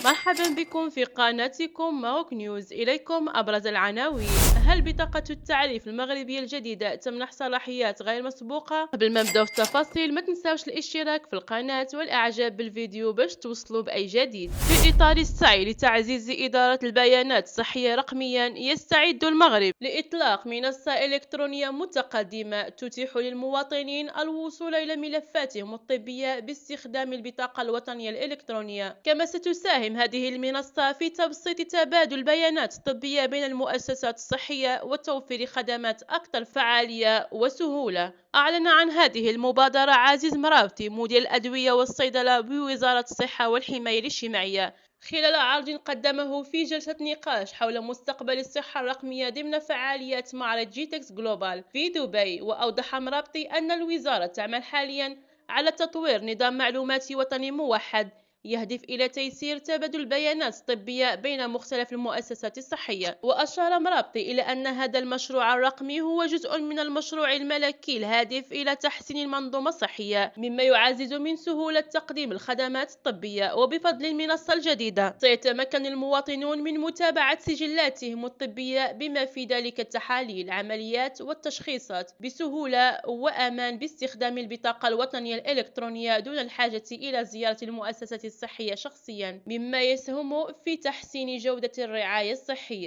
مرحبا بكم في قناتكم ماروك نيوز. إليكم أبرز العناوين. هل بطاقة التعريف المغربية الجديدة تمنح صلاحيات غير مسبوقة؟ قبل ما نبداو في التفاصيل ما تنساوش الاشتراك في القناة والإعجاب بالفيديو باش توصلوا بأي جديد. في إطار السعي لتعزيز إدارة البيانات الصحية رقميا، يستعد المغرب لإطلاق منصة إلكترونية متقدمة تتيح للمواطنين الوصول إلى ملفاتهم الطبية باستخدام البطاقة الوطنية الإلكترونية. كما ستساهم هذه المنصة في تبسيط تبادل البيانات الطبية بين المؤسسات الصحية وتوفير خدمات أكثر فعالية وسهولة. أعلن عن هذه المبادرة عزيز مرابطي مدير الأدوية والصيدلة بوزارة الصحة والحماية الاجتماعية خلال عرض قدمه في جلسة نقاش حول مستقبل الصحة الرقمية ضمن فعاليات معرض جيتكس جلوبال في دبي. وأوضح مرابطي أن الوزارة تعمل حاليا على تطوير نظام معلوماتي وطني موحد يهدف إلى تيسير تبادل البيانات الطبية بين مختلف المؤسسات الصحية. وأشار مرابطي إلى أن هذا المشروع الرقمي هو جزء من المشروع الملكي الهادف إلى تحسين المنظومة الصحية، مما يعزز من سهولة تقديم الخدمات الطبية. وبفضل المنصة الجديدة سيتمكن المواطنون من متابعة سجلاتهم الطبية بما في ذلك التحاليل، العمليات والتشخيصات بسهولة وأمان باستخدام البطاقة الوطنية الإلكترونية دون الحاجة إلى زيارة المؤسسة الصحية شخصيا، مما يسهم في تحسين جودة الرعاية الصحية.